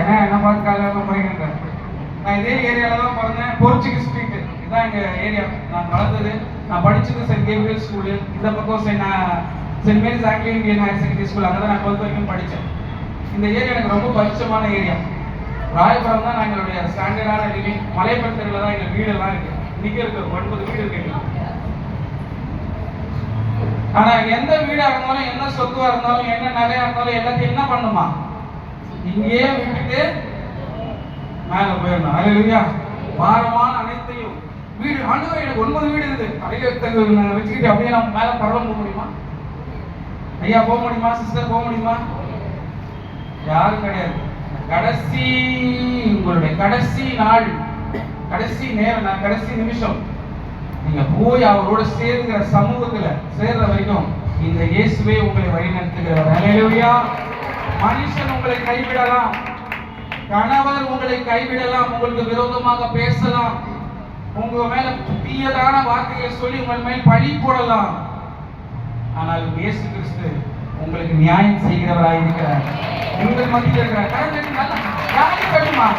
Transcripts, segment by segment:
என்ன பார்த்து காலையில் போயிருக்கேன். நான் இதே ஏரியாவில் தான் பிறந்தேன். போர்ச்சுகீஸ் ஸ்ட்ரீட் இதுதான் எங்கள் ஏரியா. நான் வளர்ந்தது, நான் படித்தது சென்ட் கேப்ரியல் ஸ்கூலு. இந்த பக்கம் Saint Mary's Anglican Indian higher secondary school. அங்கே தான் நான் 12th வரைக்கும் படித்தேன். இந்த ஏரியா எனக்கு ரொம்ப பரிச்சயமான ஏரியா. ராயபுரம் தான் எங்களுடைய ஸ்டாண்டர்டான லிவிங். மலைப்பகுதியில் தான் எங்கள் வீடெல்லாம் இருக்குது. இன்னைக்கு இருக்கு 9 வீடு இருக்கு. ஆனா எந்த வீடா இருந்தாலும், என்ன சொத்துவா இருந்தாலும், என்ன நகையா இருந்தாலும் எல்லாத்தையும் என்ன பண்ணுமா? இங்கேயே விட்டுட்டு மேல போயிடணும். அல்லேலூயா. பாரமான அனைத்தையும் வீடு ஆண்டவரே எனக்கு 9 வீடு இருக்குது, அடையை வச்சுக்கிட்டு அப்படியே நம்ம மேல பரவ போக முடியுமா? ஐயா போக முடியுமா? சிஸ்டர் போக முடியுமா? யாரும் கிடையாது. கடைசி உங்களுடைய கடைசி நாள், கடைசி நேரம், கடைசி நிமிஷம் நீங்க போய் அவரோட சேர்கிற சமூகத்துல சேர்ற வரைக்கும் இந்த இயேசுவே உங்களை வழிநடத்துகிறார். அல்லேலூயா. மனுஷன் உங்களை கைவிடலாம், கணவர் உங்களை கைவிடலாம், உங்களுக்கு விரோதமாக பேசலாம், உங்க மேல தீயதான வார்த்தைகளை சொல்லி உங்கள் மேல் பழி போடலாம். ஆனால் இயேசு கிறிஸ்து உங்களுக்கு நியாயம் செய்கிறவராய் இருக்கிறார். உங்கள் மத்தியில் இருக்கிறார். யாருக்கு வேணுமா?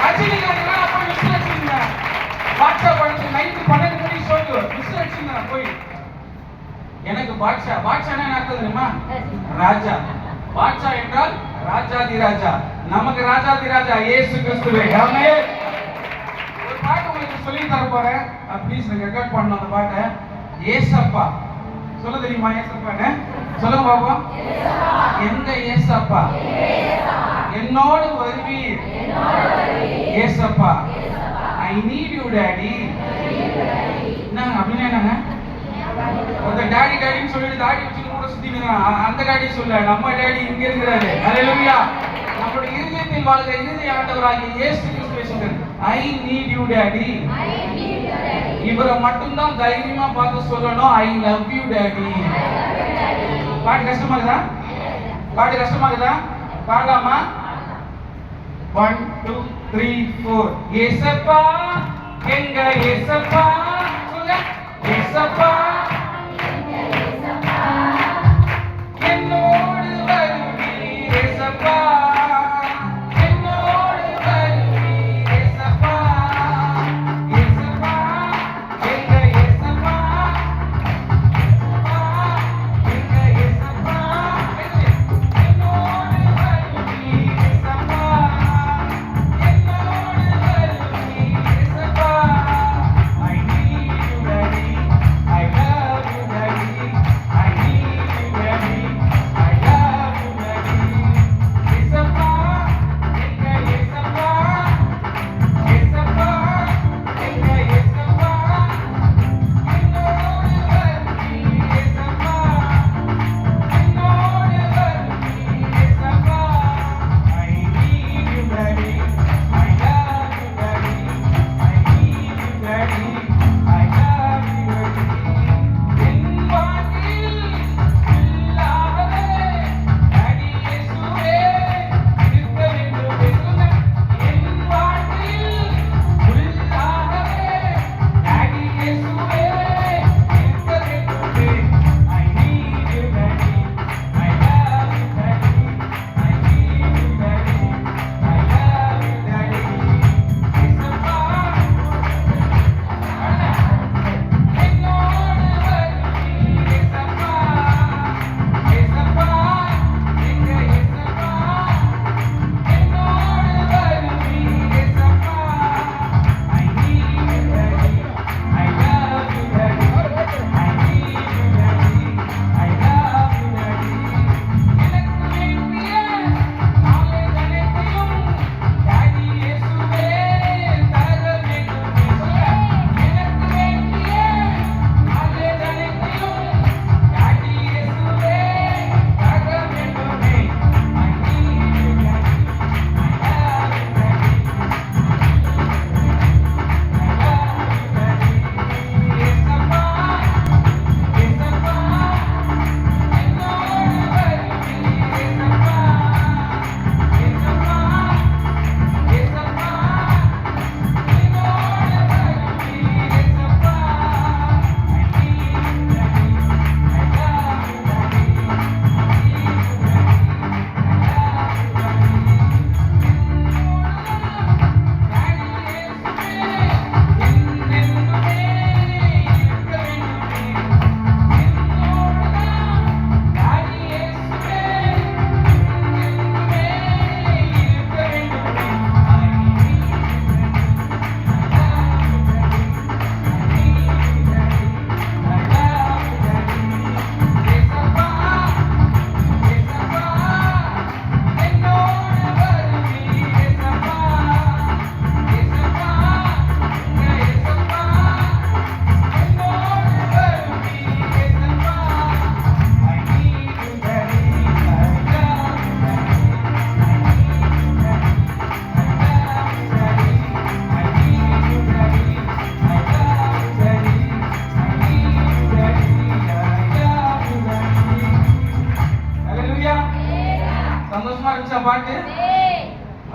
ரஜினிகாந்த் அப்படி விசுவாசிங்க. பாட்ஷா படத்துல நைட்டு 12 மணி சொல்லு விசுவாசிங்க போய். எனக்கு பாட்ஷா, பாட்ஷானா என்ன அர்த்தம் தெரியுமா? ராஜா. பாட்ஷா என்றால் ராஜாதி ராஜா. நமக்கு ராஜாதி ராஜா இயேசு கிறிஸ்துவே. ஆமென். ஒரு பாட்டு உங்களுக்கு சொல்லி தர போறேன். ப்ளீஸ் ரெக்கார்ட் பண்ணணும் அந்த பாட்டை. ஏசப்பா சொல்ல தெரியுமா? ஏசப்பான்னு சொல்லுங்க பாப்பா. எந்த ஏசப்பா? என்னோடு வருவீர் ஏசப்பா. I need you daddy. என்னங்க அப்படின்னா என்னங்க? அந்த டாடி டாடின்னு சொல்லிட்டு தாடி வச்சு கூட சுத்திங்க. அந்த டாடி சொல்ல, நம்ம டாடி இங்க இருக்கிறாரு. அல்லேலூயா. நம்முடைய இதயத்தில் வாழ்கிற இதய ஆண்டவராகிய இயேசு கிறிஸ்துவை சொல்றாரு, I need you daddy. இவரை மட்டும் தான் தைரியமா பார்த்து சொல்லணும், I love you daddy. பாட்டு கஷ்டமா இருக்குதா? பாட்டு கஷ்டமா இருக்குதா? பாடலாமா? 1 2 3 4. ஏசப்பா எங்க ஏசப்பா சொல்லுங்க. ஏசப்பா என்னோடு வருவீர் ஏசப்பா. என்னோடு வருவீர் ஏசப்பா. ஏசப்பா எங்க ஏசப்பா. எங்க ஏசப்பா என்னோடு வருவீர் ஏசப்பா.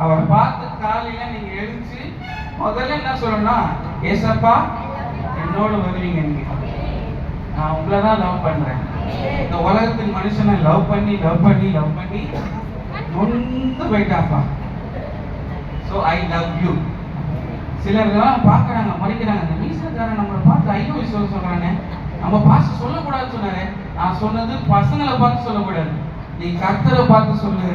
அவரை பார்த்து காலையில நீங்க எழுந்துச்சு முதல்ல என்ன சொல்லணும்னா, ஏசப்பா என்னோட வருவீங்க, நீங்க நான் உங்களை தான் லவ் பண்றேன். இந்த உலகத்தின் மனுஷனை லவ் பண்ணி நொந்து போயிட்டாப்பா. So I love you. சிலர்லாம் பார்க்குறாங்க, மறைக்கிறாங்க. இந்த மீசக்காரன் நம்மளை பார்த்து ஐயோ சொல்றாங்க. நம்ம பாஸ்டர் சொல்லக்கூடாதுன்னு சொன்னாரு. நான் சொன்னது பசங்களை பார்த்து சொல்லக்கூடாது, நீ கர்த்தரை பார்த்து சொல்லு.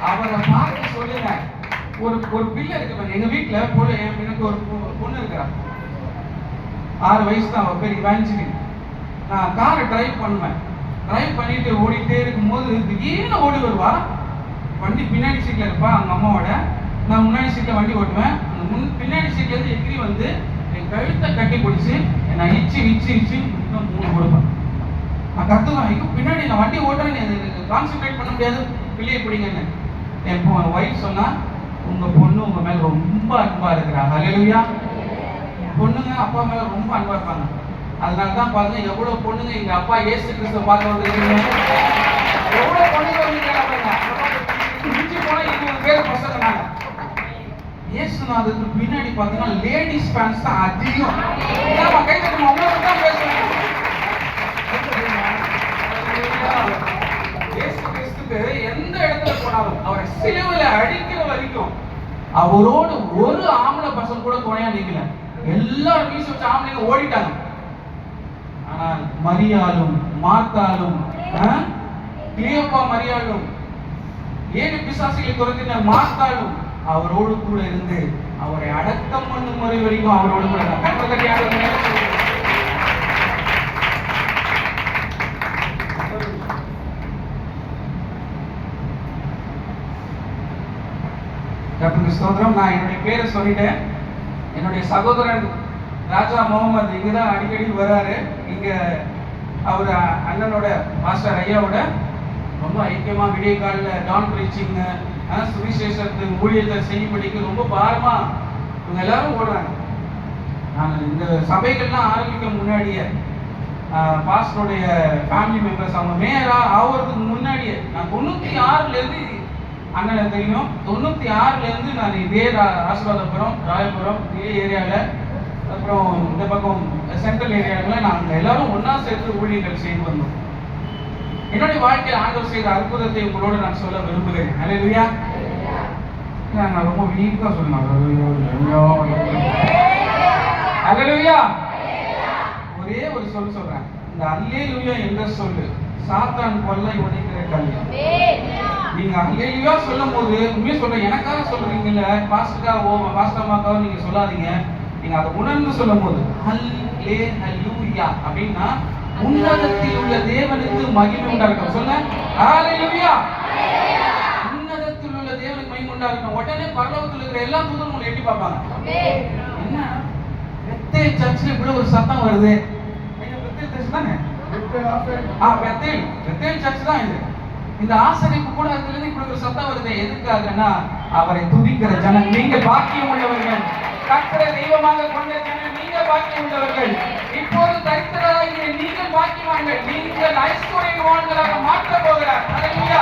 அவரை பார்த்து சொல்லுங்க. ஒரு பிள்ளை இருக்கு எங்க வீட்டுல, எனக்கு ஒரு பொண்ணு இருக்கிறா, 6 வயசு தான். அவ பேர் இவாஞ்சலின். நான் காரை டிரைவ் பண்ணுவேன். டிரைவ் பண்ணிட்டு ஓடிட்டே இருக்கும்போது திடீர்னு ஓடி வருவா. வண்டி பின்னாடி சீட்ல இருப்பா அவங்க அம்மாவோட. நான் முன்னாடி சீட்ல வண்டி ஓட்டுவேன். பின்னாடி சீட்ல இருந்து எகிரி வந்து என் கழுத்தை கட்டி பிடிச்சி நான் இச்சு இன்னும் 3 கொடுப்பேன். நான் கத்துவேன், ஐயோ பின்னாடி நான் வண்டி ஓட்டுறேன்னு கான்சென்ட்ரேட் பண்ண முடியாது, பிள்ளையை பிடிங்கன்னு. என் ஒய்ஃப் சொன்னா, உங்க பொண்ணு உங்க மேல ரொம்ப அன்பா இருக்கிறா. ஹல்லேலூயா. பொண்ணுங்க அப்பா மேல ரொம்ப அன்பா இருப்பாங்க. அதனாலதான் பாருங்க, எவ்வளவு பொண்ணுங்க எங்க அப்பா இயேசு கிறிஸ்துவ பார்க்க வந்துருக்கீங்க. எவ்வளவு பொண்ணுங்க மிஞ்சி போனா 20 பேர் பசங்கனாங்க. இயேசுநாதருக்கு பின்னாடி பாத்தீங்கன்னா லேடிஸ் ஃபேன்ஸ் தான் அதிகம். நம்ம கை தட்டி அவங்களுக்கு தான் பேசுறோம். இயேசு கிறிஸ்துக்கு எந்த இடத்துல போனாலும் அவரை சிலுவையில அடிக்கிற வரைக்கும் அவரோடு ஒரு ஆம்பளை பசங்க கூட துணையா நிக்கல. எல்லாரும் வீசி வச்ச ஆம்பளைங்க ஓடிட்டாங்க. ஆனால் மரியாளும் மார்த்தாலும் கிளியோப்பா மரியாளும் 7 பிசாசுகளை துரத்தின மார்த்தாலும் அவரோடு கூட இருந்து அவரை அடக்கம் பண்ணும் முறை வரைக்கும் அவரோடு கூட ஸ்தோத்திரம். நான் என்னுடைய பேரை சொல்லிட்டேன். என்னுடைய சகோதரன் ராஜா முகமது இங்கதான் அடிக்கடி வராரு. இங்க அவர் அண்ணனோட மாஸ்டர் ஐயாவோட ரொம்ப ஐக்கியமா விடிய காலில் டான் பிரீச்சிங் சுவிசேஷத்துக்கு ஊழியத்தை செய்யும்படிக்கு ரொம்ப பாரமா இவங்க எல்லாரும் ஓடுறாங்க. நான் இந்த சபைகள்லாம் ஆரம்பிக்க முன்னாடியே பாஸ்டருடைய ஃபேமிலி மெம்பர்ஸ் அவங்க மேயரா ஆகிறதுக்கு முன்னாடியே நான் 96ல இருந்து அண்ணனை தெரியும். 96ல இருந்து நான் இதே ஆசீர்வாதபுரம் ராயபுரம் இதே ஏரியாவில், அப்புறம் இந்த பக்கம் சென்ட்ரல் ஏரியாவில் நாங்கள் எல்லாரும் ஒன்னா சேர்த்து ஊழியர்கள் செய்து வந்தோம். என்னுடைய வாழ்க்கையில் ஆண்டவர் செய்த அற்புதத்தை உங்களோடு நான் சொல்ல விரும்புகிறேன். ஹல்லேலூயா. நான் ரொம்ப வீக்கா சொன்னேன். ஹல்லேலூயா. ஒரே ஒரு சொல் சொல்றேன். இந்த அல்லேலூயா என்ற சொல்லு சாத்தான் கொல்லை உடைக்கிற கல். நீங்க அல்லேலூயா சொல்லும் போது உண்மையை சொல்றேன், எனக்காக சொல்றீங்கல்ல, பாஸ்டர்மாக்காக நீங்க சொல்லாதீங்க. நீங்க அதை உணர்ந்து சொல்லும் போது அல்லேலூயா அப்படின்னா உன்னதத்தில் உள்ள தேவனுக்கு மகிமை உண்டாகட்டும். சொல்ல ஹல்லேலூயா. உன்னதத்தில் உள்ள தேவனுக்கு மகிமை உண்டாகட்டும். உடனே பரலோகத்தில் இருக்கிற எல்லா தூதரும் உங்களை எட்டி பார்ப்பாங்க. என்ன பெத்தேல் சர்ச்சில் இப்படி ஒரு சத்தம் வருது? பெத்தேல் சர்ச் தானே? பெத்தேல் சர்ச் தான் இது. இந்த ஆசரிப்பு கூட அதுல இப்படி ஒரு சத்தம் வருது. எதுக்காகனா அவரை துதிக்கிற ஜனம் நீங்க பாக்கியம் உள்ளவர்கள். கர்த்தரை தெய்வமாக கொண்ட ஜனம் நீங்க பாக்கியம் உள்ளவர்கள். இப்போது தரித்திரராகிய நீங்கள் பாக்கியவான்கள். நீங்கள் ஐஸ்வர்யவான்களாக மாற்ற போகிறார். ஹல்லேலூயா.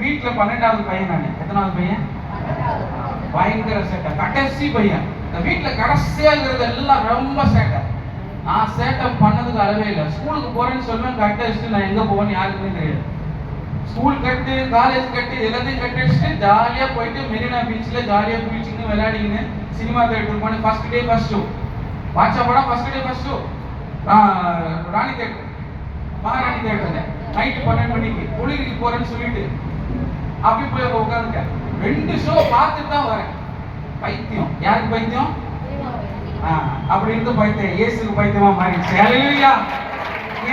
வீட்டுல 12வது பையன் நானு. எத்தனாவது பையன்? பயங்கர சேட்டை, கடைசி பையன். இந்த வீட்டுல கடைசியா இருக்கிறது எல்லாம் ரொம்ப சேட்டை. நான் சேட்டை பண்ணதுக்கு அளவே இல்லை. ஸ்கூலுக்கு போறேன்னு சொல்லுவேன், கட்ட வச்சுட்டு நான் எங்க போவேன்னு யாருக்குமே தெரியாது. ஸ்கூல் கட்டு, காலேஜ் கட்டு, எல்லாத்தையும் கட்டி வச்சுட்டு ஜாலியா போயிட்டு மெரினா பீச்ல ஜாலியா குளிச்சுன்னு விளையாடின்னு சினிமா தேட்டருக்கு போனேன். First day first show. வாட்சா படம் first day first show Rani theatre, Maharani தேட்டர்ல நைட்டு 12 மணிக்கு குளிருக்கு போறேன்னு சொல்லிட்டு அப்படி போய் உட்காந்துட்டேன். 2 ஷோ பார்த்துட்டு தான் வரேன். பைத்தியம். யாருக்கு பைத்தியம்? அப்படி இருந்து பைத்தியம் இயேசுக்கு பைத்தியமா மாறிடுச்சு. ஹல்லேலூயா.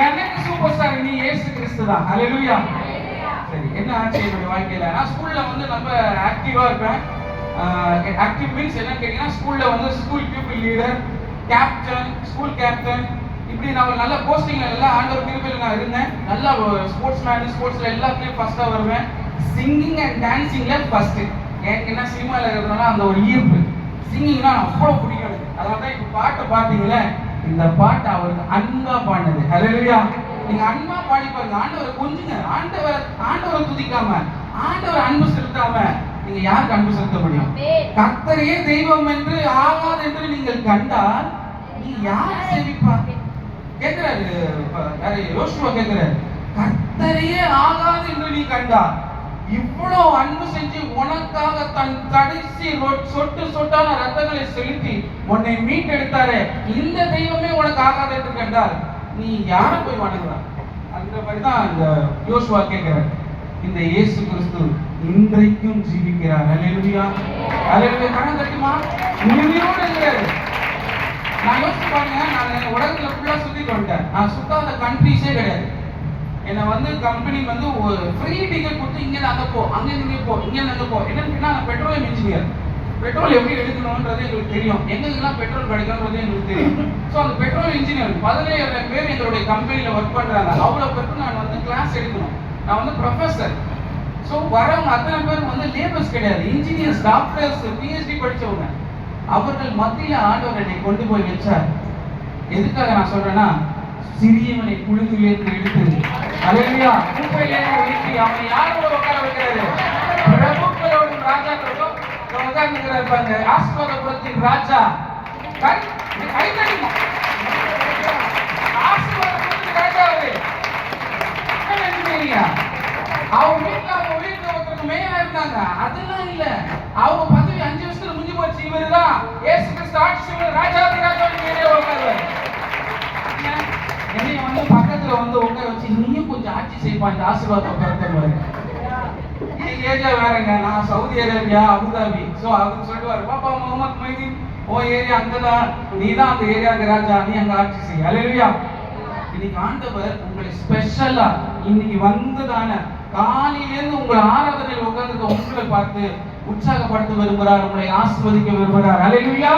எனக்கு சூப்பர் ஸ்டார் நீ இயேசு கிறிஸ்து தான். ஹல்லேலூயா. சரி, என்ன ஆச்சு என்னுடைய வாழ்க்கையில? நான் ஸ்கூல்ல வந்து ரொம்ப ஆக்டிவா இருப்பேன். ஆக்டிவ் மீன்ஸ் என்ன கேட்டீங்கன்னா, ஸ்கூல்ல வந்து school people leader, captain, school captain, இப்படி நான் நல்ல போஸ்டிங்ல எல்லாம் ஆண்டவர் கிருபையில நான் இருந்தேன். நல்லா ஸ்போர்ட்ஸ் மேன், ஸ்போர்ட்ஸ்ல எல்லாத்துலயும் ஃபர்ஸ்டா வருவேன். சிங்கிங் அண்ட் டான்சிங்ல ஃபர்ஸ்ட். எனக்கு என்ன சினிமால இருக்கிறதுனால அந்த ஒரு ஈர்ப்பு. சிங்கிங்னா அவ்வளவு பிடிக்கும். அதனால தான் இப்ப பாட்டு பாத்தீங்களே, இந்த பாட்டு அவருக்கு அன்பா பாடுனது. ஹல்லேலூயா. நீங்க அன்பா பாடி பாருங்க. ஆண்டவரை கொஞ்சுங்க. ஆண்டவரை துதிக்காம, ஆண்டவரை அன்பு செலுத்தாம நீங்க யாருக்கு அன்பு செலுத்த முடியும்? கர்த்தரையே தெய்வம் என்று ஆகாது என்று நீங்கள் கண்டால் நீங்க யாரை சேவிப்பா? கேட்கிறாரு யோசுவா கேட்கிறாரு, கர்த்தரையே ஆகாது என்று நீ கண்டா, இவ்வளவு அன்பு செஞ்சு உனக்காக தன் கடைசி சொட்டு சொட்டான ரத்தங்களை செலுத்தி உன்னை மீட்டெடுத்தாரே, இந்த தெய்வமே உனக்கு ஆகாது என்று கண்டால் நீ யாரை போய் வணங்குறா? அந்த மாதிரிதான் இந்த யோசுவா கேட்கிறார். இந்த இயேசு கிறிஸ்து இன்றைக்கும் ஜீவிக்கிறார். அல்லேலூயா, அல்லேலூயா. கண்ணை தட்டுமா? உண்மையோடு இருக்கிறாரு. நான் யோசிச்சு பாருங்க, நான் உலகத்துல ஃபுல்லா சுத்திட்டு வந்துட்டேன். நான் சுத்தாத கண்ட்ரிஸே கிடையாது. என்னை வந்து கம்பெனி வந்து ஃப்ரீ டிக்கெட் கொடுத்து இங்கே அங்கே போ, அங்கே இங்கே போ, இங்கே அங்கே போ. என்னன்னு கேட்டால் நான் பெட்ரோலியம் இன்ஜினியர். பெட்ரோல் எப்படி எடுக்கணும்ன்றது எங்களுக்கு தெரியும், எங்களுக்கெல்லாம் பெட்ரோல் கிடைக்கணுன்றது எங்களுக்கு தெரியும். ஸோ அந்த பெட்ரோல் இன்ஜினியர் 17,000 பேர் எங்களுடைய கம்பெனியில் ஒர்க் பண்ணுறாங்க. அவ்வளோ பேருக்கு நான் வந்து கிளாஸ் எடுக்கணும். நான் வந்து ப்ரொஃபஸர். ஸோ வரவங்க அத்தனை பேர் வந்து லேபர்ஸ் கிடையாது, இன்ஜினியர்ஸ், டாக்டர்ஸ், பிஹெச்டி படித்தவங்க. அவர்கள் மத்தியில் ஆண்டவர் என்னை கொண்டு போய் வச்சார். எதுக்காக நான் சொல்றேன்னா, சிறியவனை குழுவிலிருந்து எடுத்து அல்லேலூயா குப்பையிலே உயர்த்தி அவனை யாரோட உட்கார வைக்கிறாரு? பிரபுக்களோடும் ராஜாக்களோடும் உட்கார்ந்துக்கிறாரு பாருங்க. ஆசீர்வாதபுரத்தின் ராஜா ஆசீர்வாதபுரத்தின் ராஜா அவரு. அவங்க வீட்டுல ஒருத்தருக்கு மேயரா இருந்தாங்க. அதெல்லாம் இல்ல, அவங்க பதவி 5 வருஷத்துல முடிஞ்சு போச்சு. இவருதான் இயேசு கிறிஸ்து ஆட்சி ராஜாதி ராஜாவின் மேலே உட்காருவாரு. என்னைய வந்து பக்கத்துல வந்து உட்கார வச்சு நீயும் கொஞ்சம் ஆட்சி செய்ப்பா, இந்த ஆசீர்வாதம் உட்கார்ந்து. ஏரியா வேறங்க, நான் சவுதி அரேபியா, அபுதாபி. ஸோ அதுன்னு சொல்லிட்டு பாப்பா முகமது மைதீன், ஓ ஏரியா அங்கதான், நீ தான் அந்த ஏரியாவுக்கு ராஜா, நீ அங்க ஆட்சி செய்ய. அல்லேலூயா. இன்னைக்கு ஆண்டவர் உங்களை ஸ்பெஷலா இன்னைக்கு வந்துதான காலையிலேருந்து உங்களை ஆராதனையில் உட்கார்ந்து உங்களை பார்த்து உற்சாகப்படுத்த விரும்புகிறார், உங்களை ஆசீர்வதிக்க விரும்புகிறார். அல்லேலூயா.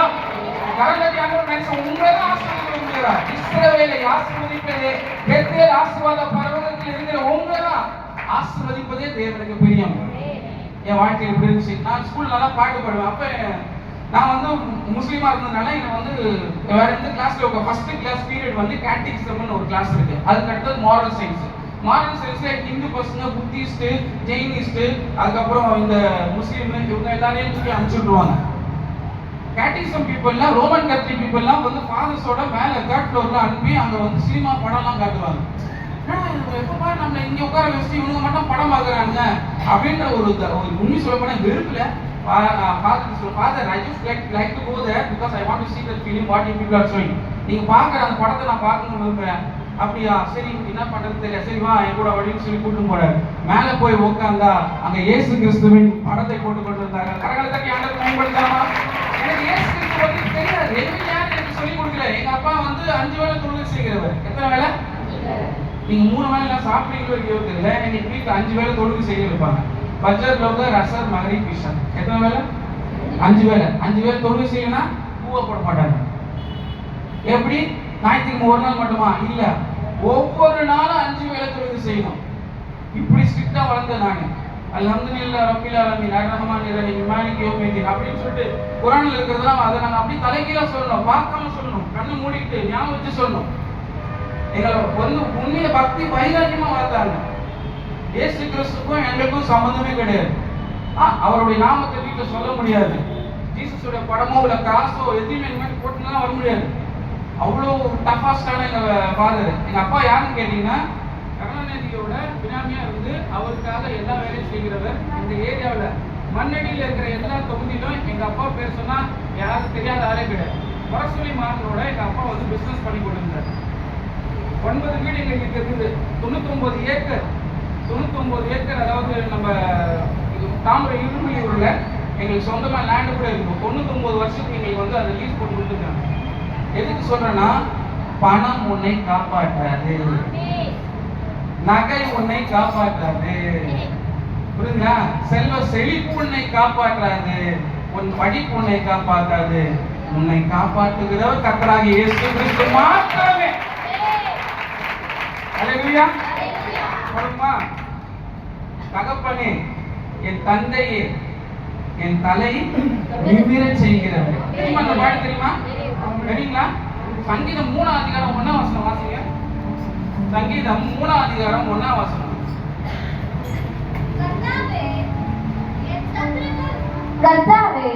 கரலடி ஆண்டவர் நினைச்ச உங்களை தான் ஆசீர்வதிக்க விரும்புகிறார். இஸ்ரவேலை ஆசீர்வதிப்பதே, பெத்தேல் ஆசீர்வாத பர்வதத்தில் இருக்கிற உங்களை தான் ஆசீர்வதிப்பதே தேவனுக்கு பிரியம். என் வாழ்க்கையில் எப்படி இருந்துச்சு, நான் ஸ்கூல்ல நல்லா பாட்டு பாடுவேன். அப்ப நான் வந்து முஸ்லீமா இருந்ததுனால என்னை வந்து வேற எந்த கிளாஸ்ல ஃபர்ஸ்ட் கிளாஸ் பீரியட் வந்து கேட்டிகிசம்னு ஒரு கிளாஸ் இருக்கு. அதுக்கு அடுத்தது மாரல் சயின்ஸ். மாரல் சயின்ஸ்ல ஹிந்து பசங்க, புத்திஸ்ட், ஜெயினிஸ்ட், அதுக்கப்புறம் இந்த முஸ்லீம், இவங்க எல்லாரையும் தூக்கி அனுப்பிச்சுடுவாங்க. கேட்டிசம் பீப்புள்லாம், ரோமன் கத்தோலிக் பீப்புள்லாம் வந்து ஃபாதர்ஸோட மேல 3rd ஃப்ளோர்ல அனுப்பி அங்க வந்து சினிமா படம்லாம் காட்டுவாங்க. எப்பப்பா நம்ம இங்க உட்கார வச்சு இவங்க மட்டும் படம் பார்க்குறாங்க அப்படின்ற ஒரு உண்மை சொல்ல போனா வெறுப்புல Father, I just like to go there because I want to see the film what you people are showing. நீங்க பார்க்குற அந்த படத்தை நான் பார்க்கணும்னு விரும்புறேன். அப்படியா, சரி என்ன பண்றது தெரியல, சரி வா என் கூட வழின்னு சொல்லி கூட்டிட்டு போறாரு. மேல போய் உட்கார்ந்தா அங்க இயேசு கிறிஸ்துவின் படத்தை போட்டு கொண்டு இருந்தாங்க. கரங்களை தட்டி ஆண்டவரை மகிமைப்படுத்தலாமா? எனக்கு இயேசு கிறிஸ்து பத்தி தெரியாது, எதுவும் யாரும் எனக்கு சொல்லி கொடுக்கல. எங்க அப்பா வந்து 5 வேளை தொழுகை செய்கிறவர். எத்தனை வேளை? நீங்க 3 வேளை எல்லாம் சாப்பிட்டீங்களோ இல்லையோ தெரியல, எங்க வீட்டுல 5 வேளை தொழுகை செய்ய வைப்பாங்க. பஜர் லோக ரசர் மகரி பிஷன். எத்தனை வேளை? 5 வேளை. 5 வேளை தொழுகை செய்யணும்னா பூவை போட மாட்டாங்க. எப்படி? ஞாயிற்றுக்கிழமை ஒரு நாள் மட்டுமா? இல்ல, ஒவ்வொரு நாளும் 5 வேளை தொழுகை செய்யணும். இப்படி ஸ்ட்ரிக்டா வளர்ந்தேன் நானு. அல்ஹம்துலில்லாஹ் ரப்பில் ஆலமீன் அர்ரஹ்மானிர் ரஹீம் மாலிகி யௌமிddin அப்படின்னு சொல்லிட்டு குர்ஆன்ல இருக்கிறதெல்லாம் அதை நாங்க அப்படியே தலைகீழா சொல்லணும், பார்க்காம சொல்லணும், கண்ணை மூடிட்டு ஞாபகம் வச்சு சொல்லணும். எங்களை வந்து உண்மைய பக்தி வைராக்கியமா வளர்த்தாங்க. இயேசு கிறிஸ்துக்கும் எங்களுக்கும் சம்பந்தமே கிடையாது. அவருடைய நாமத்தை வீட்டில் சொல்ல முடியாது. ஜீசஸோட படமோ இல்ல கிராஸோ எதுவுமே இந்த மாதிரி போட்டுலாம் வர முடியாது. அவ்வளோ டஃபாஸ்டான எங்க ஃபாதர். எங்க அப்பா யாருன்னு கேட்டீங்கன்னா, கருணாநிதியோட பினாமியா இருந்து அவருக்காக எல்லா வேலையும் செய்கிறவர். இந்த ஏரியாவில் மண்ணடியில் இருக்கிற எல்லா தொகுதியிலும் எங்க அப்பா பேர் சொன்னா யாரும் தெரியாத ஆளே கிடையாது. முரசொலி மாறனோட எங்க அப்பா வந்து பிசினஸ் பண்ணி கொண்டிருந்தார். 9 வீடு எங்களுக்கு இருக்குது. 99 ஏக்கர். 99 ஏக்கர், அதாவது நம்ம தாமரை இருமலியூர்ல எங்களுக்கு சொந்தமா லேண்ட் கூட இருக்கும். 99 வருஷத்துக்கு எங்களுக்கு வந்து அதை லீஸ் போட்டு கொடுத்துருக்காங்க. எதுக்கு சொல்றேன்னா, பணம் உன்னை காப்பாற்றாது, நகை உன்னை காப்பாற்றாது, புரியுங்களா? செல்வ செழிப்பு உன்னை காப்பாற்றாது, உன் படிப்பு உன்னை காப்பாற்றாது. உன்னை காப்பாற்றுகிறவர் கர்த்தராகிய இயேசு கிறிஸ்து மாத்திரமே. அல்லேலூயா. சொல்லுமா, தகப்பனே, என் தந்தையே, என் தலை நிமிரச் செய்கிறவர். தெரியுமா அந்த பாட்டு? தெரியுமா? தெரியுங்களா? சங்கீதம் 3ஆம் அதிகாரம் 1ஆம் வசனம் வாசிங்க. சங்கீதம் 3ஆம் அதிகாரம் 1ஆம் வசனம். கர்த்தாவே,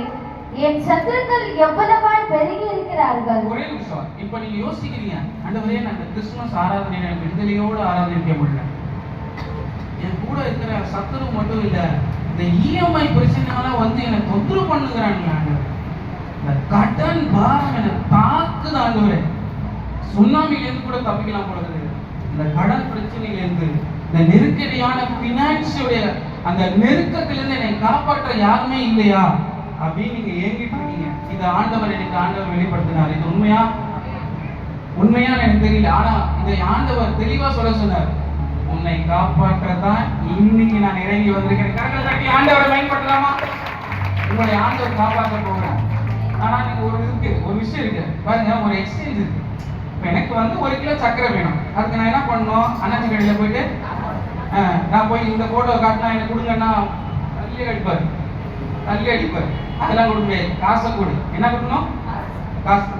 என் சத்துருக்கள் எவ்வளவாய் பெருகி இருக்கிறார்கள். ஒரே நிமிஷம். இப்ப நீங்க யோசிக்கிறீங்க, ஆண்டவரே நாங்க கிறிஸ்துமஸ் ஆராதனை விடுதலையோடு ஆராதிக்க முடியல, என் கூட இருக்கிற சத்துரு மட்டும் இல்ல, இந்த இஎம்ஐ பிரச்சனைனால வந்து எனக்கு தொந்தரவு பண்ணுகிறாங்க ஆண்டவரே, இந்த கடன் பாரம் எனக்கு தாக்குது ஆண்டவரே, சுனாமியிலிருந்து கூட தப்பிக்கலாம் போல இருக்குது, இந்த கடன் பிரச்சனையிலிருந்து, இந்த நெருக்கடியான பினான்சியோட அந்த நெருக்கத்திலிருந்து என்னை காப்பாற்ற யாருமே இல்லையா அப்படின்னு நீங்க ஏங்கிட்டு இருக்கீங்க. இது ஆண்டவர் வெளிப்படுத்தினார். இது உண்மையா எனக்கு தெரியல. ஆனா இதை ஆண்டவர் தெளிவா சொன்னார், உன்னை காப்பாற்றதான் இன்னைக்கு நான் இறங்கி வந்திருக்கேன். கரங்களை தட்டி ஆண்டவரை பயன்படுத்தலாமா? உங்களுடைய ஆண்டவர் காப்பாற்ற போகிறேன். ஆனா நீங்க ஒரு விஷயம் இருக்கு பாருங்க, ஒரு எக்ஸ்சேஞ்ச் இருக்கு. இப்போ எனக்கு வந்து 1 கிலோ சக்கரை வேணும். அதுக்கு நான் என்ன பண்ணணும்? அண்ணாச்சி கடையில் போயிட்டு நான் போய் இந்த போட்டோ காட்டினா எனக்கு கொடுங்கன்னா தள்ளி அடிப்பார். அதெல்லாம் கொடுக்க முடியாது. காசை கொடு. என்ன கொடுக்கணும்? காசு.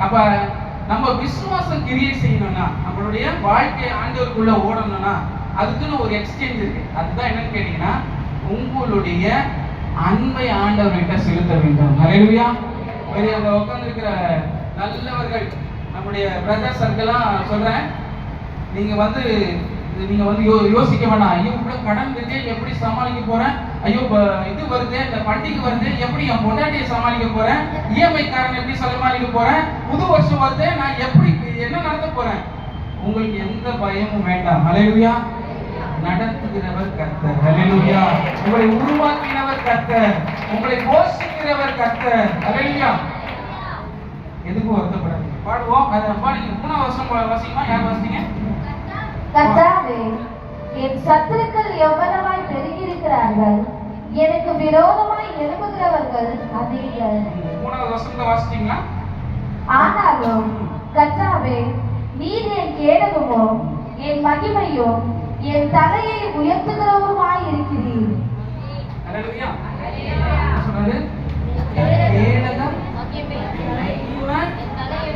அப்ப நம்ம விசுவாசம் கிரியை செய்யணும்னா, நம்மளுடைய வாழ்க்கை ஆண்டவருக்குள்ள ஓடணும்னா அதுக்குன்னு ஒரு எக்ஸ்சேஞ்ச் இருக்கு. அதுதான் என்னன்னு கேட்டீங்கன்னா, உங்களுடைய அன்பை ஆண்டவர்கிட்ட செலுத்த வேண்டும். ஹல்லேலூயா. அங்க உட்கார்ந்து இருக்கிற நல்லவர்கள், நம்முடைய பிரதர்ஸ் சர்க்கிள்லாம் சொல்றேன், நீங்க வந்து யோசிக்க வேண்டாம். ஐயோ இவ்வளவு கடன் இருக்கு, எப்படி சமாளிக்க போறேன்? ஐயோ இது வருது, இந்த பண்டிகை வருது, எப்படி என் பொண்டாட்டியை சமாளிக்க போறேன்? இஎம்ஐ காரன் எப்படி சமாளிக்க போறேன்? புது வருஷம் வருது, நான் எப்படி என்ன நடத்த போறேன்? உங்களுக்கு எந்த பயமும் வேண்டாம். ஹல்லேலூயா. நடத்துகிறவர் கர்த்தர். ஹல்லேலூயா. உங்களை உருவாக்கினவர் கர்த்தர், உங்களை போஷிக்கிறவர் கர்த்தர். ஹல்லேலூயா. எதுக்கும் வருத்தப்படாது. பாடுவோம். அதை பாடுங்க. 3ஆம் வசனம் வாசிக்குமா? யார் வாசிங்க? கர்த்தாவே, என் சத்துருக்கள் எவ்வளவாய் பெருகி இருக்கிறார்கள், எனக்கு விரோதமாய் எழும்புகிறவர்கள் அதிகம். 3ஆவது வசனத்தை வாசிச்சீங்களா? ஆனாலும் கர்த்தாவே, நீர் என் கேடகமும் என் மகிமையும் என் தலையை உயர்த்துகிறவருமாய் இருக்கிறீர். ஹல்லேலூயா. சொன்னாரு, கேடகம்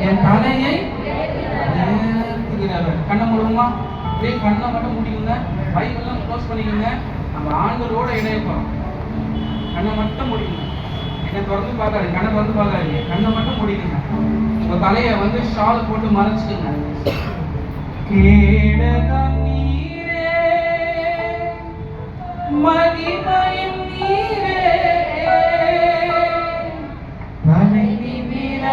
என் தலையை உயர்த்துகிறவர். கண்ணை மூடுமா? அப்படியே கண்ணை மட்டும் மூடிக்கோங்க. பைபிள்லாம் க்ளோஸ் பண்ணிக்கோங்க. நம்ம ஆண்டவரோட இணைய போறோம். கண்ணை மட்டும் மூடிக்கோங்க. கண்ணை திறந்து பார்க்காதீங்க. கண்ணை மட்டும் மூடிக்கோங்க. உங்க தலையை வந்து ஷால் போட்டு மறைச்சுக்கோங்க. கேடகம் நீரே, மகிமையும் நீரே, தலை நிமிர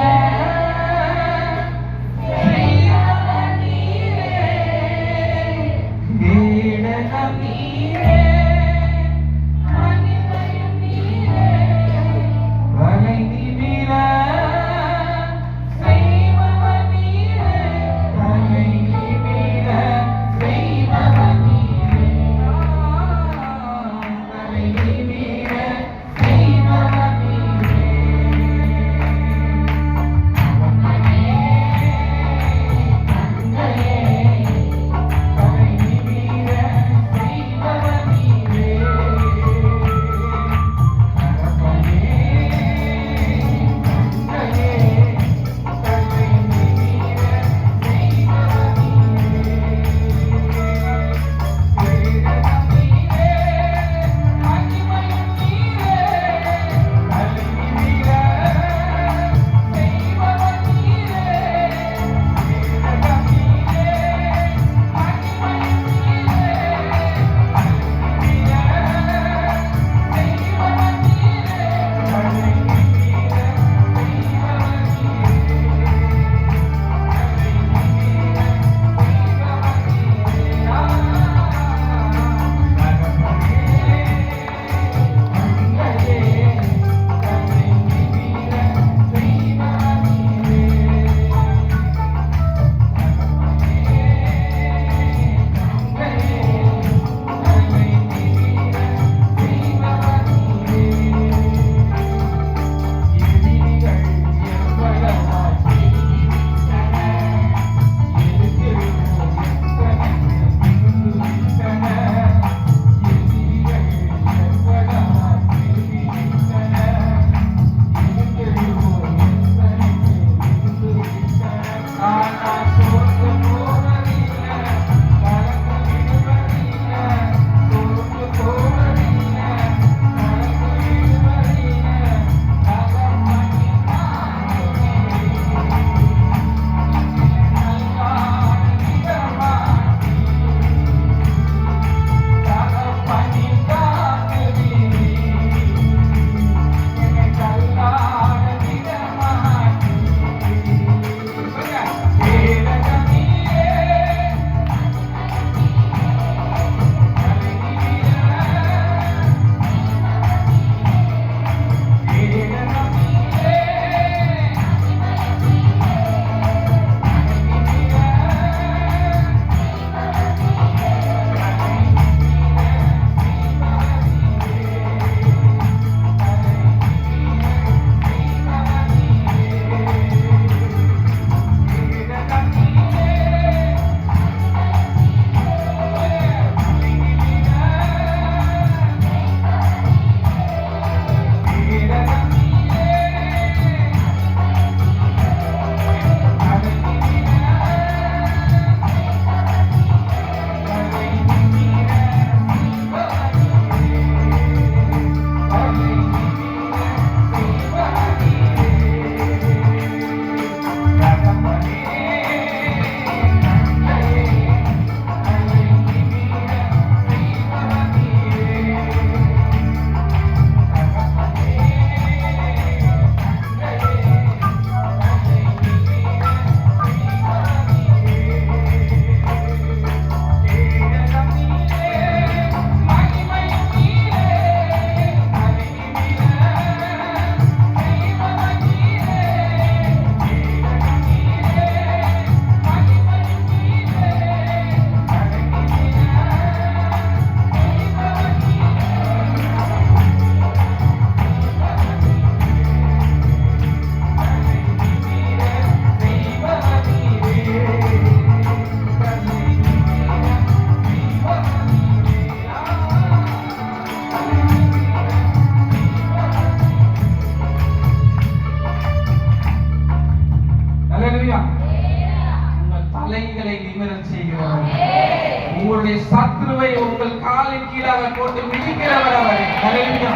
உங்களுடைய சத்துருவை உங்கள் காலின் கீழாக போட்டு மிதிக்கிறவர் அவர். ஹல்லேலூயா,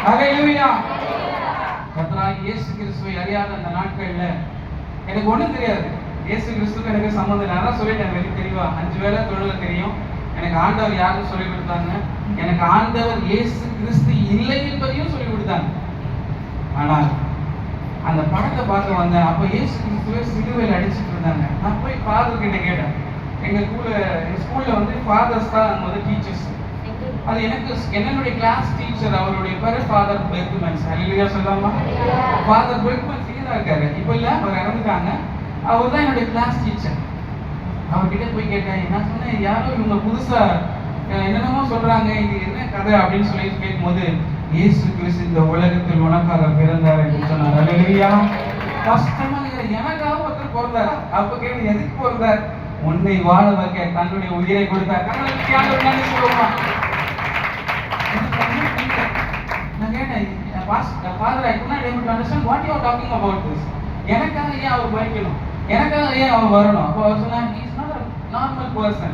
ஹல்லேலூயா. கர்த்தராகிய இயேசு கிறிஸ்துவை அறியாத அந்த நாட்கள்ல எனக்கு ஒண்ணும் தெரியாது. இயேசு கிறிஸ்துக்கு எனக்கு சம்பந்தம் இல்லை. அதான் சொல்லிட்டேன் வெளி தெளிவா. 5 வேளை தொழுக தெரியும். எனக்கு ஆண்டவர் யாரும் சொல்லி கொடுத்தாங்க? எனக்கு ஆண்டவர் இயேசு கிறிஸ்து இல்லை என்பதையும் சொல்லி கொடுத்தாங்க. ஆனால் அந்த படத்தை பார்க்க வந்தேன். அப்ப இயேசு கிறிஸ்துவை சிலுவையில் அடிச்சுட்டு இருந்தாங்க. நான் போய் ஃபாதர் கிட்ட கேட்டேன். எங்க ஸ்கூல்ல வந்து ஃபாதர்ஸ் தான் அங்க வந்து டீச்சர்ஸ். அது எனக்கு என்னுடைய கிளாஸ் டீச்சர், அவருடைய பேரு ஃபாதர் பெர்க்மன்ஸ். ஹல்லேலூயா சொல்லலாமா? ஃபாதர் பெர்க்மன்ஸ் இங்க தான் இருக்காரு. இப்போ இல்ல, அவர் இறந்துட்டாங்க. அவர் தான் என்னுடைய கிளாஸ் டீச்சர். அவர்கிட்ட போய் கேட்டேன். நான் சொன்னேன், யாரோ இவங்க புதுசா என்னென்னமோ சொல்றாங்க, இது என்ன கதை அப்படின்னு சொல்லி கேட்கும்போது, இயேசு கிறிஸ்து இந்த உலகத்தில் உனக்காக பிறந்தார் என்று சொன்னார். ஹல்லேலூயா. கஷ்டமா எனக்காக ஒருத்தர் பிறந்தாரா? அப்ப கேட்டு எதுக்கு பிறந்தார்? உன்னை வாழ வைக்க தன்னுடைய உயிரை கொடுத்தார். நன்றி சொல்லுமா? நான் கேட்டேன், father, I could not able to understand what you are talking about this. எனக்காக ஏன் அவர் மரிக்கணும்? எனக்காக ஏன் அவர் வரணும்? அப்போ அவர் சொன்னார், he is not a normal person.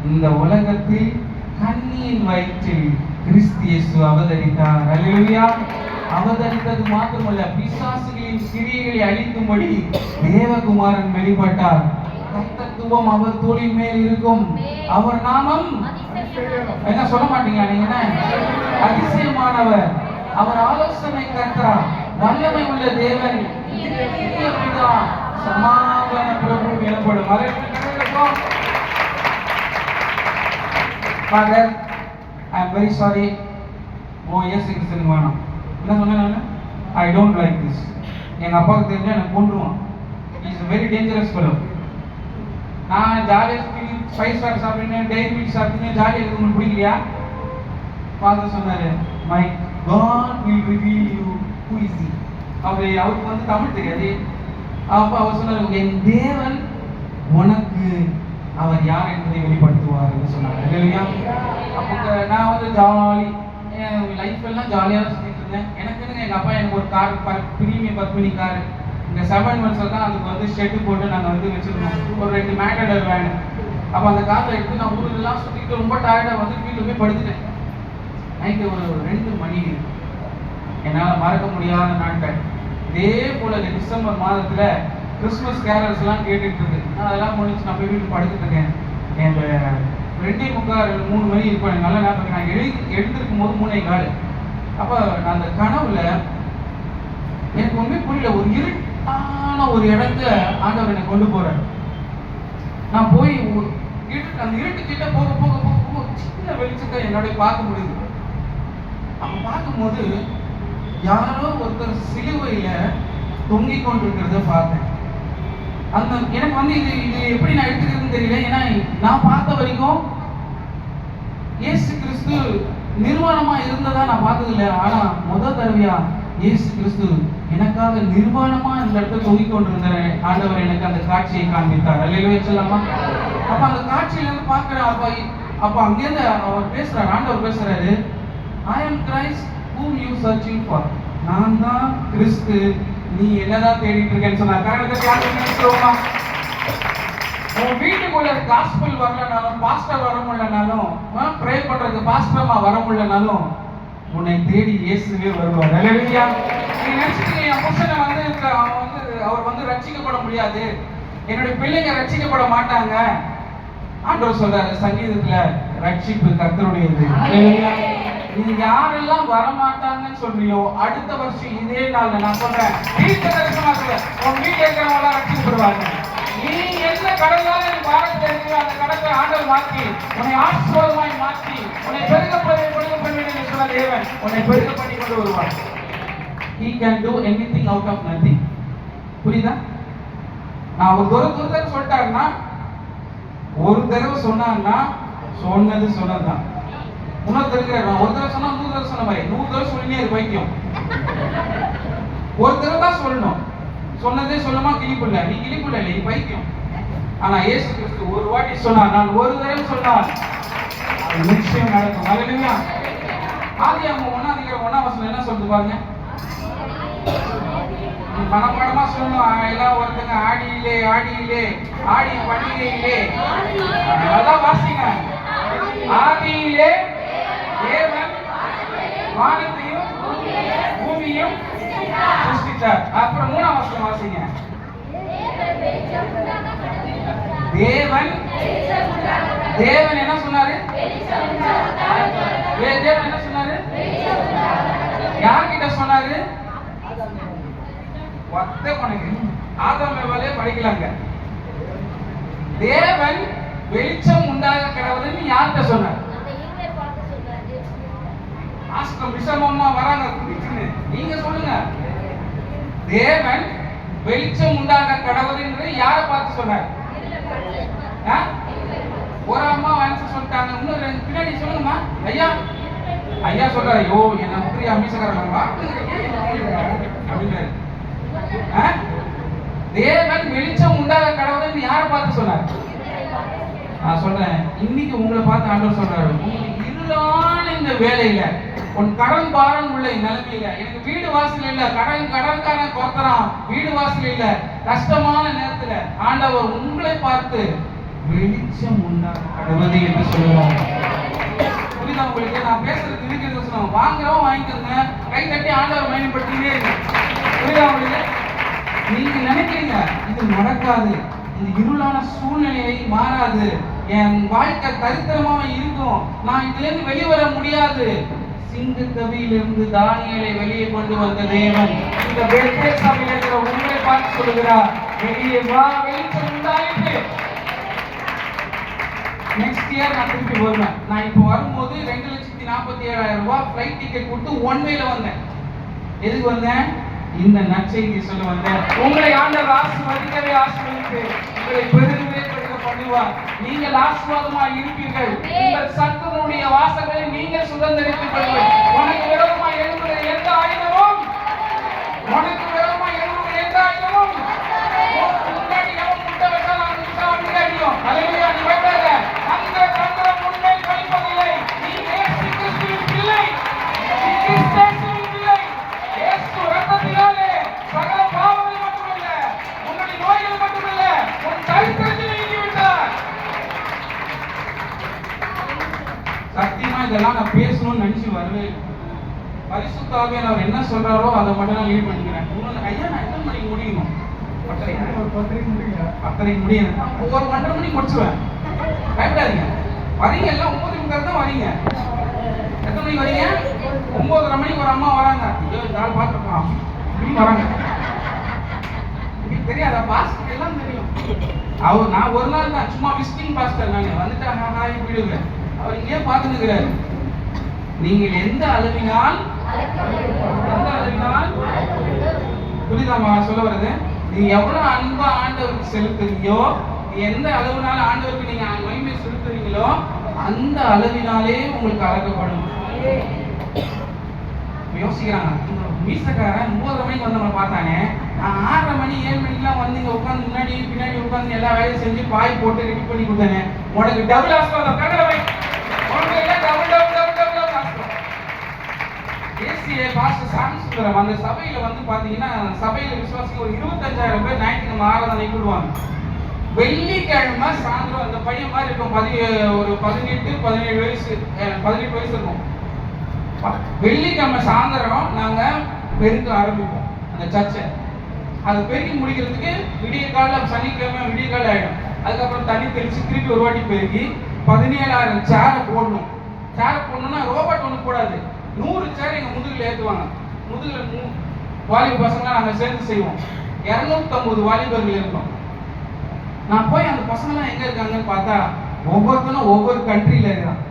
இந்த உலகத்தில் கன்னியின் வயிற்றில் கிறிஸ்து இயேசு அவதரித்தார். ஹல்லேலூயா. அவதரித்தது மாத்திரமல்ல, பிசாசுகளின் கிரியைகளை அழிக்கும்படி தேவகுமாரன் வெளிப்பட்டார். கர்த்தத்துவம் அவர் தோளின் மேல் இருக்கும். அவர் நாமம் என்ன சொல்ல மாட்டீங்களா நீங்க? அதிசயமானவர். அவர் ஆலோசனை கர்த்தா, வல்லமை உள்ள தேவன், நித்திய பிதா, சமாதான பிரபு எனப்படும். Father, I am very sorry. இயேசு கிறிஸ்துவுக்கு வேணாம். என்ன சொன்னேன் நான்? I don't like this. எங்க அப்பாவுக்கு தெரிஞ்சா எனக்கு கொன்றுவான். Is a very dangerous fellow. நான் ஜாலியாக 5 ஸ்டார் சாப்பிடுங்க, டெய்லி மீட் சாப்பிடுங்க, ஜாலியாக இருக்கணும்னு பிடிக்கலையா? ஃபாதர் சொன்னாரு, my God will reveal you who is he. அவருக்கு வந்து தமிழ் தெரியாது. அப்போ அவர் சொன்னார், என் தேவன் உனக்கு அவர் யார் என்பதை வெளிப்படுத்துவார் என்று சொன்னார். ஹல்லேலூயா. அப்போ நான் வந்து ஜாலி, என் லைஃப் எல்லாம் ஜாலியாக சுற்றிட்டு இருந்தேன். எனக்குன்னு எங்கள் அப்பா எனக்கு ஒரு கார், பிரீமியம் பத்மினி கார், இந்த 7 months தான் அதுக்கு வந்து ஷெட்டு போட்டு நாங்கள் வந்து வச்சுருந்தோம். ஒரு 2 மேட்டடர் வேன். அப்போ அந்த காரில் எடுத்து நான் ஊருலாம் சுற்றிட்டு ரொம்ப டயர்டாக வந்து வீட்டில் போய் படுத்துட்டேன். நைட்டு ஒரு 2 மணி. என்னால் மறக்க முடியாத நாட்கள். இதே போல டிசம்பர் மாதத்துல கிறிஸ்மஸ் கேரல்ஸ் எல்லாம் கேட்டுட்டு இருக்கு. நான் அதெல்லாம் முடிச்சு நான் போய் வீட்டுக்கு படுத்துட்டு இருக்கேன். என் 2:45 3 மணி இருக்கும். எனக்கு நல்லா ஞாபகம். நான் எழுந்திருக்கும் போது 3:15. அப்போ நான் அந்த கனவுல எனக்கு ஒன்றுமே புரியல. ஒரு இருட்டான ஒரு இடத்த ஆண்டவர் என்னை கொண்டு போறாரு. நான் போய் அந்த இருட்டுக்கிட்ட போக போக போக போக சின்ன வெளிச்சத்தை என்னோட பார்க்க முடியுது. அப்ப பார்க்கும்போது யாரோ ஒருத்தர் சிலுவையில தொங்கிக் கொண்டிருக்கிறத பார்த்தேன். அந்த எனக்கு வந்து இது எப்படி நான் எடுத்துக்கிறதுன்னு தெரியல. ஏன்னா நான் பார்த்த வரைக்கும் இயேசு கிறிஸ்து நிர்வாணமா இருந்ததா நான் பார்த்தது இல்லை. ஆனா முதல் தடவையா இயேசு கிறிஸ்து எனக்காக நிர்வாணமா இந்த இடத்துல தொங்கிக் கொண்டிருந்த ஆண்டவர் எனக்கு அந்த காட்சியை காண்பித்தார். அல்லேலூயா சொல்லலாமா? அப்ப அந்த காட்சியில இருந்து பார்க்கிறேன். அப்ப அங்கேருந்து அவர் பேசுறாரு, ஆண்டவர் பேசுறாரு, I am Christ whom you searching for. நான் தான் கிறிஸ்து, நீ என்னதான் தேடிட்டு இருக்கேன்னு சொன்னார். கரெக்டா? உன் வீட்டுக்குள்ள காஸ்பல் வரலனாலும், பாஸ்டர் வர முடியலனாலும், ப்ரே பண்றதுக்கு பாஸ்டர்மா வர முடியலனாலும், உன்னை தேடி இயேசுவே வருவார். அல்லேலூயா. நீ நினைச்சிட்டு என் புருஷனை வந்து அவர் வந்து ரட்சிக்கப்பட முடியாது, என்னுடைய பிள்ளைங்க ரட்சிக்கப்பட மாட்டாங்க. ஆண்டவர் சொல்றாரு சங்கீதத்துல, ரட்சிப்பு கர்த்தருடையது. அல்லேலூயா. நீ யாரெல்லாம் வரமாட்டாங்கன்னு சொல்றியோ, அடுத்த வருஷம் இதே நாள்ல நான் சொல்றேன், வீட்டு தரிசனமா சொல்றேன், உன் வீட்டுல இருக்கிறவங்க எல்லாம் ரட்சிக்கப்படுவாங்க. நீ என்ன கடனால நீ பாரத்தில் இருக்கிற அந்த கடத்தை ஆண்டவர் மாற்றி, உன்னை ஆசீர்வாதமாய் மாற்றி, உன்னை பெருக பண்ணி சொல்ல தேவன் உன்னை பெருக பண்ணி கொண்டு வருவார். He can do anything out of nothing. புரியுதா? நான் ஒரு தடவை சொல்லிட்டாருன்னா, ஒரு தடவை சொன்னான்னா சொன்னது சொன்னதுதான். உனக்கு இருக்கிற ஒரு தடவை சொன்னா 100 தடவை சொன்ன மாதிரி 100 தடவை சொல்லினே இருக்கு வைத்தியம். ஒரு தடவை தான் சொல்லணும். சொன்னதே சொல்லமா கிளிப்புள்ள, நீ கிளிப்புள்ள இல்லை, நீ பைத்தியம். ஆனா இயேசு கிறிஸ்து ஒரு வாட்டி சொன்னார், நான் ஒரு தடவை சொன்னார், அது நிச்சயம் நடக்கும். அல்லேலூயா. ஆதியாகமம் 1:1 என்ன சொல்லுது பாருங்க. மனப்பாடமா சொல்லணும். எல்லாம் ஒருத்தங்க ஆடியிலே ஆடியிலே ஆடி பண்டிகையிலே அதான் வாசிங்க. ஆதியிலே தேவன் வானத்தையும் பூமியும் சிருஷ்டித்தார். அப்புறம் 3ஆம் வசனம் வாசிங்க. தேவன் என்ன சொன்னாரு? தேவன் என்ன சொன்னாரு? யார்கிட்ட சொன்னாரு? ஆதாம் படிக்கலாங்க. தேவன் வெளிச்சம் உண்டாக கடவுள்னு யார்கிட்ட சொன்னார்? ஆஸ்கம் விஷமமா வராங்க. நீங்க சொல்லுங்க. தேவன் வெளிச்சம் உண்டாக கடவுள் என்று யாரை பார்த்து சொன்னார்? ஒரு அம்மா ஆன்சர் சொல்லிட்டாங்க. இன்னும் பின்னாடி சொல்லுங்கம்மா. ஐயா ஐயா சொல்றாரு, ஐயோ என்ன புரிய அமிசகரங்க அப்படின்னாரு. தேவன் வெளிச்சம் உண்டாக கடவுள் யாரை பார்த்து சொன்னார்? நான் சொல்றேன், இன்னைக்கு உங்களை பார்த்து ஆண்டவர் சொல்றாரு, உங்களுக்கு இருளான இந்த வேலையில, உன் கடன் பாரம் உள்ள நிலைமையில, எனக்கு வீடு வாசல் இல்ல, கடன்காரன் கொத்தறான், வீடு வாசல் இல்ல, கஷ்டமான நேரத்துல ஆண்டவர் உங்களை பார்த்து வெளிச்சம் உண்டாக கடவுள் என்று சொல்லுவாங்க. புரியுதா உங்களுக்கு? நான் பேசுறது இருக்கிறது சொன்னோம். வாங்குறோம் வாங்கிக்கோங்க, கை தட்டி ஆண்டவர் பயன்படுத்தினே இருக்கு. புரியுதா உங்களுக்கு? நீங்க நினைக்கிறீங்க இது நடக்காது, இந்த இருளான சூழ்நிலையை மாறாது, என் வாழ்க்கை தரித்திரமாக இருக்கும், நான் இதுல இருந்து வெளிவர முடியாது. சிங்கக்கவியிலிருந்து தானியேலை வெளியே கொண்டு வந்த தேவன் இந்த பெத்தேல் சபையில் இருக்கிற உங்களை பார்த்து சொல்லுகிறார், வெளியே வா, வெளிச்சம் உண்டாயிற்று. நெக்ஸ்ட் இயர் நான் திருப்பி வருவேன். நான் இப்போ வரும்போது 2,47,000 ரூபாய் ஃப்ளைட் டிக்கெட் கொடுத்து ஒன் வேல வந்தேன். எதுக்கு வந்தேன்? இந்த நற்செய்தி சொல்ல வந்தேன். உங்களை ஆண்டவர் ஆசீர்வதிக்கவே ஆசீர்வதித்து உங்களை பெருகவே பெருக பண்ணுவார். நீங்கள் ஆசீர்வாதமாய் இருப்பீர்கள். உங்கள் சத்துருடைய வாசல்களை நீங்கள் சுதந்திரித்துக் கொள்வீர்கள். உனக்கு விரோதமாய் எழும்புகிற எந்த ஆயுதமும் முன்னாடி எவன் முட்டை வச்சாலும் அந்த முட்டை வந்து அடியும். அல்லேலூயா. நீ பயப்படாத. அந்த தந்திரம் முன்னே கழிப்பதில்லை. நீ இயேசு கிறிஸ்துவின் பிள்ளை. நீ கிறிஸ்துவின் பிள்ளை. இயேசு ரத்தத்தினாலே சகல பாவங்கள் மட்டுமல்ல, உன்னுடைய நோய்கள் மட்டுமல்ல, உன் தரித்திரத்தை நீக்கிவிட்டார். சத்தியமா இதெல்லாம் நான் பேசணும்னு நினைச்சு வரவே இல்லை. பரிசுத்த ஆவியானவர் என்ன சொல்றாரோ அதை மட்டும் நான் லீட் பண்ணிக்கிறேன். இன்னொன்று, ஐயா நான் எத்தனை மணிக்கு முடியணும்? 10:30 முடியும். ஒரு 1:30 மணிக்கு முடிச்சுவேன். பயப்படாதீங்க. வரீங்க எல்லாம் 9:30 தான் வரீங்க. எத்தனை மணிக்கு வரீங்க? 9:30 மணிக்கு ஒரு அம்மா வராங்க. ஐயோ இந்த ஆள் பார்த்துருக்கலாம் அப்படின்னு வராங்க. உங்களுக்கு தெரியாதா? பாஸ்டர் எல்லாம் தெரியும். நான் ஒரு நாள் தான் சும்மா விசிட்டிங் பாஸ்டர். நான் வந்துட்டு ஹாய் விடுவேன். அவர் இங்கே பார்த்துக்கிறாரு. நீங்கள் எந்த அளவினால் புரியுதாமா சொல்ல வருது? நீ எவ்வளவு அன்பா ஆண்டவருக்கு செலுத்துறீங்களோ, எந்த அளவுனால ஆண்டவருக்கு நீங்க மகிமை செலுத்துறீங்களோ அந்த அளவினாலே உங்களுக்கு அழகப்படும். யோசிக்கிறாங்க, மீசக்காரன் 9:30 மணிக்கு வந்தவங்க பார்த்தானே, 6:30 மணி 7 மணிக்கெல்லாம் வந்து இங்க உட்காந்து முன்னாடி பின்னாடி உட்காந்து எல்லா வேலையும் செஞ்சு பாய் போட்டு ரெடி பண்ணி கொடுத்தானே, உனக்கு டபுள் ஆஸ்வாதம். உனக்கு எல்லாம் டபுள் ஏசிஏ பாஸ்டர் சாமி அந்த சபையில வந்து பாத்தீங்கன்னா, சபையில விசுவாசிங்க ஒரு 25,000 பேர் ஞாயிற்றுக்கிழமை ஆராதனை கூடுவாங்க. வெள்ளிக்கிழமை சாயந்தரம் அந்த பையன் மாதிரி இருக்கும், ஒரு 18-17 வயசு 18 வயசு இருக்கும். வெள்ளிக்கிழமை சாயந்தரம் நாங்க பெருக்க ஆரம்பிப்போம் அந்த சர்ச்சை. அது பெருக்கி முடிக்கிறதுக்கு விடிய கால, சனிக்கிழமை விடிய கால ஆயிடும். அதுக்கப்புறம் தண்ணி தெளிச்சு திருப்பி ஒரு வாட்டி பெருக்கி 17,000 சேரை போடணும். சேரை போடணும்னா ரோபோட் ஒன்று போடாது, 100 சேர் எங்க முதுகுல ஏற்றுவாங்க. முதுகுல வாலிப பசங்க நாங்க சேர்ந்து செய்வோம். 250 வாலிபர்கள் இருந்தோம். நான் போய் அந்த பசங்கெல்லாம் எங்க இருக்காங்கன்னு பார்த்தா, ஒவ்வொருத்தரும் ஒவ்வொரு கண்ட்ரியில இருக்கிறாங்க.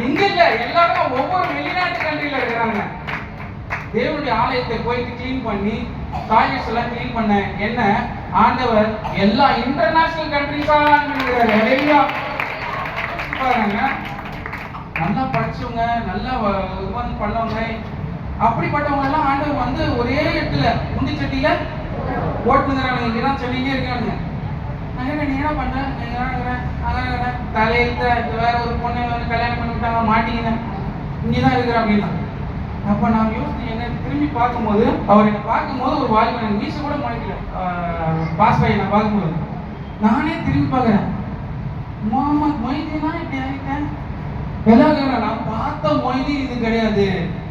எங்க இல்ல, எல்லாரும் ஒவ்வொரு வெளிநாட்டு கண்ட்ரியில இருக்கிறாங்க. தேவனுடைய ஆலயத்தை போயிட்டு கிளீன் பண்ணி, டாய்லெட்ஸ் எல்லாம் கிளீன் பண்ண என்ன ஆண்டவர் எல்லா இன்டர்நேஷனல் கண்ட்ரிஸா பாருங்க. நல்லா படிச்சவங்க, நல்லா பண்ணவங்க, அப்படிப்பட்டவங்க எல்லாம் ஆண்டவர் வந்து ஒரே இடத்துல முண்டி சட்டியில போட்டுங்கிறாங்க. இங்கதான் சென்னையிலே இருக்காங்க. நீ என்ன பண்ற? தலையில வேற ஒரு பொண்ணை வந்து கல்யாணம் பண்ணி விட்டாங்க, மாட்டீங்க, இங்கதான் இருக்கிற அப்படின்னா அப்ப நான் யோசிச்சு என்ன திரும்பி பார்க்கும்போது அவர் என்னை பார்க்கும்போது ஒரு வாலிபன் எனக்கு மீசை கூட முளைக்கல. பாஸ் பாய் என்னை பார்க்கும்போது நானே திரும்பி பார்க்குறேன். முகமது மொய்தீனா இப்படி ஆகிட்டேன். எல்லாரும் நான் பார்த்த மொய்தி இது கிடையாது.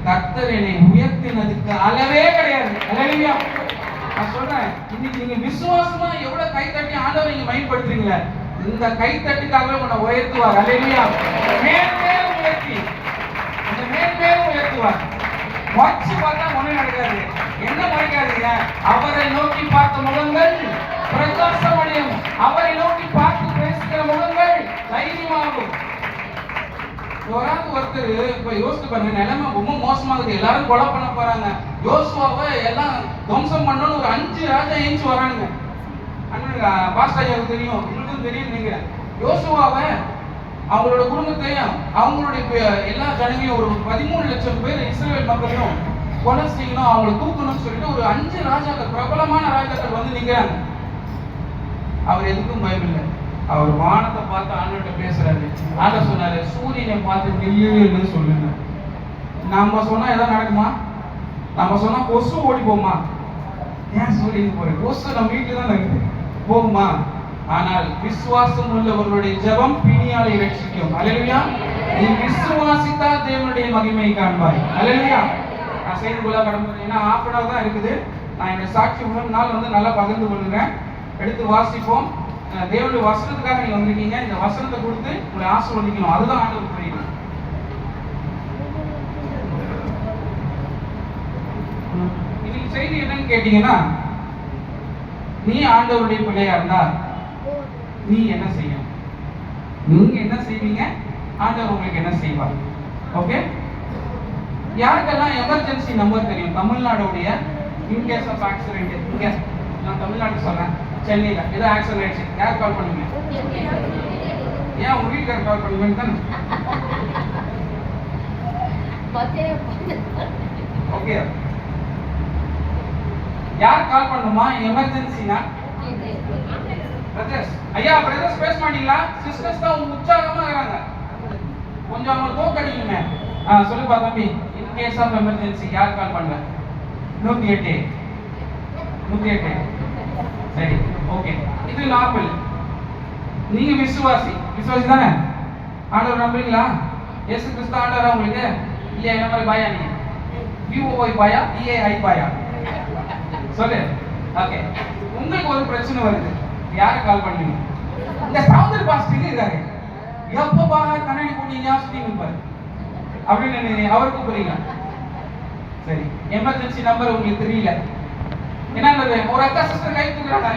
கர்த்தர் என்னை உயர்த்தினதுக்கு அளவே கிடையாது. அல்லேலூயா. நான் சொல்றேன், இன்னைக்கு நீங்க விசுவாசமா எவ்வளவு கை தட்டி ஆண்டவரை நீங்க மையப்படுத்துறீங்களே, இந்த கை தட்டுக்காகவே உன்னை உயர்த்துவார். அல்லேலூயா. மேன்மேலும் உயர்த்தி இந்த மேன்மேலும் உயர்த்துவார். வாட்சி பார்த்தா ஒண்ணு நடக்காது. என்ன முறைக்காதீங்க. அவரை நோக்கி பார்த்த முகங்கள் பிரகாசம் அடையும். அவரை நோக்கி பார்த்து பேசுகிற முகங்கள் தைரியமாகும். ஒருத்தர் இப்ப யோசிச்சு பாருங்க, நிலைமை ரொம்ப மோசமாகுது. எல்லாரும் கொலை பண்ண போறாங்க. யோசுவாவை எல்லாம் துவம்சம் பண்ணணும்னு ஒரு 5 ராஜா ஏஞ்சி வரானுங்க. அண்ணனுக்கு பாஸ்டாஜாவுக்கு தெரியும், உங்களுக்கும் தெரியும் நினைக்கிறேன். யோசுவாவை அவங்களோட குடும்பத்தையும் அவங்களுடைய எல்லா ஜனங்களையும் ஒரு 13 லட்சம் பேர் இஸ்ரவேல் மக்களையும் கொலை செய்யணும், அவங்களை தூக்கணும்னு சொல்லிட்டு ஒரு 5 ராஜாக்கள், பிரபலமான ராஜாக்கள் வந்து நிற்கிறாங்க. அவர் எதுக்கும் பயமில்லை. அவர் வானத்தை பார்த்து ஆண்டவர்கிட்ட பேசுறாரு. ஆண்டவர் சொன்னாரு, சூரியனை பார்த்து நில்லுன்னு சொல்லுங்க. நம்ம சொன்னா எதாவது நடக்குமா? நம்ம சொன்னா கொசு ஓடி போமா? ஏன் சூரியனுக்கு போற? கொசு நம்ம வீட்டுல தான் இருக்குது, போகுமா? ஆனால் விசுவாசம் உள்ளவர்களுடைய ஜெபம் பிணியாலை ரட்சிக்கும். அல்லேலூயா. நீ விசுவாசித்தால் தேவனுடைய மகிமையை காண்பாய். அல்லேலூயா. நான் செய்திக்குள்ள கடந்து ஏன்னா 1/2 hour தான் இருக்குது. நான் என்னோட சாட்சி 3 நாள் வந்து நல்லா பகிர்ந்து கொள்ளுறேன். எடுத்து வாசிப்போம். தேவனுடைய வசனத்துக்காக நீங்க வந்திருக்கீங்க. இந்த வசனத்தை கொடுத்து உங்களை ஆசீர்வதிக்கணும். அதுதான் ஆண்டவர் புரியுது. இன்னைக்கு செய்தி என்னன்னு கேட்டீங்கன்னா, நீ ஆண்டவருடைய பிள்ளையா இருந்தா நீ என்ன செய்யணும்? நீங்க என்ன செய்வீங்க? ஆண்டவர் உங்களுக்கு என்ன செய்வார்? ஓகே. யாருக்கெல்லாம் எமர்ஜென்சி நம்பர் தெரியும்? தமிழ்நாடுடைய இன்கேஸ் ஆஃப் ஆக்சிடென்ட், இங்க நான் தமிழ்நாடு சொல்றேன், சென்னையில ஏதோ ஆக்சிடென்ட் ஆயிடுச்சு, யார் கால் பண்ணுவீங்க? ஏன் உங்க வீட்டுக்காரர் கால் பண்ணுவீங்க தானே? ஓகே. யார் கால் பண்ணுமா எமர்ஜென்சினா? பிரதர்ஸ். ஐயா பிரதர்ஸ் பேச மாட்டீங்களா? சிஸ்டர்ஸ் தான் உற்சாகமா இருக்காங்க. கொஞ்சம் அவங்க தோக்கடிக்குமே. சொல்லுப்பா தம்பி, இன் கேஸ் ஆஃப் எமர்ஜென்சி யார் கால் பண்ணல? 108. 108. சரி, ஓகே. இது நார்மல். நீங்க விசுவாசி தானே? ஆண்டவர் நம்புறீங்களா? இயேசு கிறிஸ்து ஆண்டவரா உங்களுக்கு? இல்லையா? என்ன மாதிரி பாயா நீங்க? UOI பாயா? EAI பாயா? சொல்லு. ஓகே. உங்களுக்கு ஒரு பிரச்சனை வருது, யாரை கால் பண்ணுவீங்க? இந்த சவுந்தர் பாஸ்டிங் இருக்காரு, எப்ப பாரு கண்ணாடி போட்டு ஞாபகம் பாரு அப்படின்னு அவருக்கு புரியல. சரி, எமர்ஜென்சி நம்பர் உங்களுக்கு தெரியல. என்ன ஒரு அக்கா சிஸ்டர் கை தூக்குறாங்க.